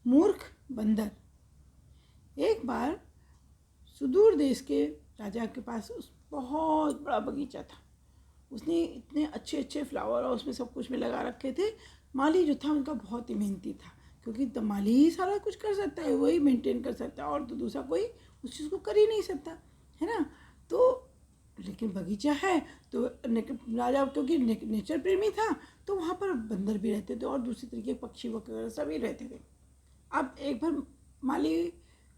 मूर्ख बंदर। एक बार सुदूर देश के राजा के पास उस बहुत बड़ा बगीचा था। उसने इतने अच्छे अच्छे फ्लावर और उसमें सब कुछ में लगा रखे थे। माली जो था उनका बहुत ही मेहनती था, क्योंकि तो माली ही सारा कुछ कर सकता है, वही मेंटेन कर सकता है, और तो दूसरा कोई उस चीज़ को कर ही नहीं सकता है ना। तो लेकिन बगीचा है तो राजा क्योंकि नेचर प्रेमी था, तो वहाँ पर बंदर भी रहते थे और दूसरी तरीके के पक्षी वगैरह सभी रहते थे। अब एक बार माली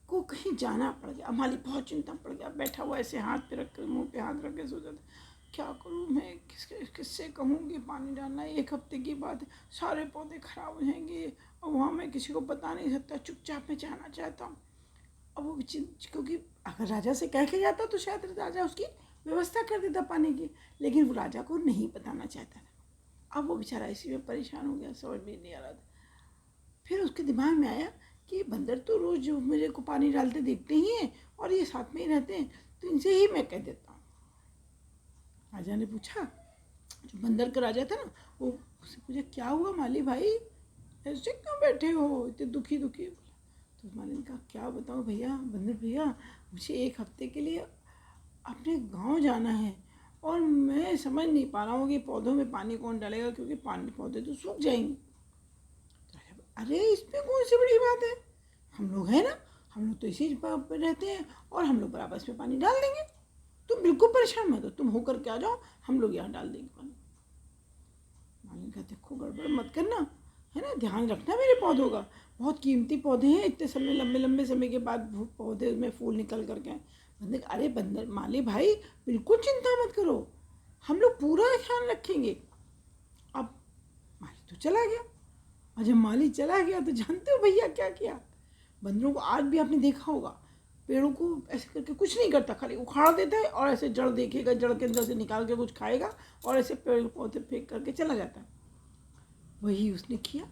को कहीं जाना पड़ गया। अब माली बहुत चिंता पड़ गया, बैठा हुआ ऐसे हाथ पे रख कर, मुंह पे हाथ रख के सोचा था क्या करूँ मैं, किससे कहूँ कि पानी डालना है, 1 हफ्ते की बात है, सारे पौधे खराब हो जाएंगे और वहाँ मैं किसी को बता नहीं सकता, चुपचाप मैं जाना चाहता हूँ। अब वो क्योंकि अगर राजा से कह के जाता तो शायद राजा उसकी व्यवस्था कर देता पानी की, लेकिन वो राजा को नहीं बताना चाहता था। अब वो बेचारा इसी में परेशान हो गया, समझ में नहीं आ रहा था। फिर उसके दिमाग में आया कि बंदर तो रोज़ मेरे को पानी डालते देखते ही हैं और ये साथ में ही रहते हैं, तो इनसे ही मैं कह देता हूँ। राजा ने पूछा, जो बंदर का राजा था ना, वो उससे पूछा क्या हुआ माली भाई, ऐसे क्यों बैठे हो इतने दुखी दुखी। तो माली ने कहा क्या बताऊँ भैया, बंदर भैया, मुझे 1 हफ्ते के लिए अपने गांव जाना है और मैं समझ नहीं पा रहा हूँ कि पौधों में पानी कौन डालेगा, क्योंकि पानी पौधे तो सूख जाएंगे। अरे इसमें कौन सी बड़ी बात है, हम लोग हैं ना, हम लोग तो इसी पर रहते हैं और हम लोग बराबर इसमें पानी डाल देंगे, तुम बिल्कुल परेशान मत हो, तुम होकर के आ जाओ, हम लोग यहाँ डाल देंगे पानी। मालिन का देखो गड़बड़ मत करना, है ना, ध्यान रखना मेरे पौधों का, बहुत कीमती पौधे हैं, इतने समय लंबे लंबे समय के बाद पौधे में फूल निकल करके आए। बंदर अरे बंदर माली भाई बिल्कुल चिंता मत करो, हम लोग पूरा ख्याल रखेंगे। अब माली तो चला गया, और जब माली चला गया तो जानते हो भैया क्या किया, बंदरों को आज भी आपने देखा होगा, पेड़ों को ऐसे करके कुछ नहीं करता, खाली उखाड़ देता है और ऐसे जड़ देखेगा, जड़ के अंदर से निकाल के कुछ खाएगा और ऐसे पेड़ पौधे फेंक करके चला जाता है। वही उसने किया।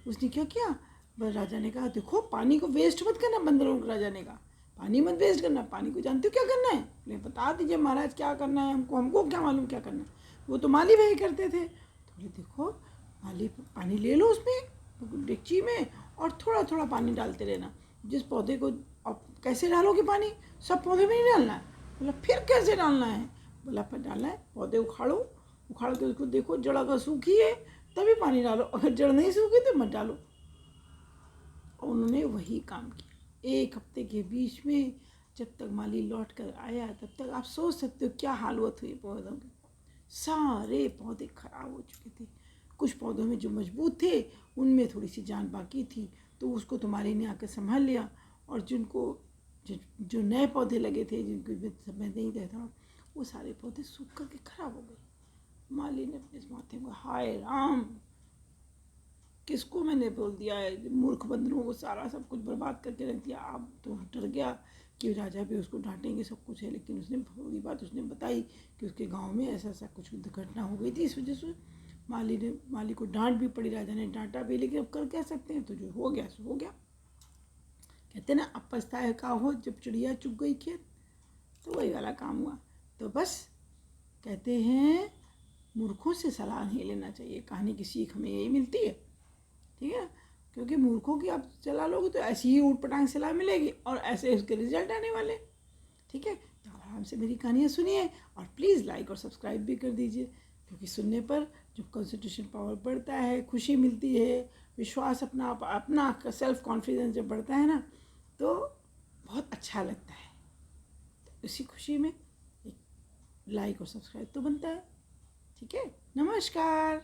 उसने क्या किया, राजा ने कहा देखो पानी को वेस्ट मत करना, बंदरों को राजा ने कहा पानी मत वेस्ट करना, पानी को जानते हो क्या करना है, बोले बता दीजिए महाराज क्या करना है, हमको हमको क्या मालूम क्या करना है, वो तो माली भाई करते थे। तो बोले देखो माली पानी ले लो उसमें डेगची में और थोड़ा थोड़ा पानी डालते रहना, जिस पौधे को, अब कैसे डालोगे पानी, सब पौधे में नहीं डालना है। बोला फिर कैसे डालना है, बोला फिर डालना है पौधे उखाड़ो, उखाड़ के उसको देखो जड़ अगर सूखी है तभी पानी डालो, अगर जड़ नहीं सूखी तो मत डालो। और उन्होंने वही काम किया। 1 हफ्ते के बीच में जब तक माली लौट कर आया तब तक आप सोच सकते हो क्या हालत हुई पौधों की, सारे पौधे खराब हो चुके थे। कुछ पौधों में जो मजबूत थे उनमें थोड़ी सी जान बाकी थी, तो उसको तो माली ने आकर संभाल लिया, और जिनको जो नए पौधे लगे थे जिनको समय नहीं रहता, वो सारे पौधे सूख करके खराब हो गए। माली ने अपने माथे को हाय राम, किसको मैंने बोल दिया है, मूर्ख बंदरों को सारा सब कुछ बर्बाद करके रख दिया। अब तो डर गया कि राजा भी उसको डांटेंगे सब कुछ है, लेकिन उसने पूरी बात उसने बताई कि उसके गांव में ऐसा ऐसा कुछ घटना हो गई थी, इस वजह से माली को डांट भी पड़ी, राजा ने डांटा भी, लेकिन अब कर क्या सकते हैं, तो जो हो गया सो हो गया। कहते ना अब पछताए का हो जब चिड़िया चुग गई खेत, तो वही वाला काम हुआ। तो बस कहते हैं मूर्खों से सलाह नहीं लेना चाहिए, कहानी की सीख हमें यही मिलती है, ठीक है, क्योंकि मूर्खों की आप सलाह लोगे तो ऐसी ही ऊट पटांग सलाह मिलेगी और ऐसे उसके रिजल्ट आने वाले, ठीक है। तो आराम से मेरी कहानियाँ सुनिए और प्लीज़ लाइक और सब्सक्राइब भी कर दीजिए, क्योंकि सुनने पर जब कंसंट्रेशन पावर बढ़ता है, खुशी मिलती है, विश्वास अपना अपना सेल्फ कॉन्फिडेंस जब बढ़ता है ना, तो बहुत अच्छा लगता है। तो इसी खुशी में एक लाइक और सब्सक्राइब तो बनता है, ठीक है। नमस्कार।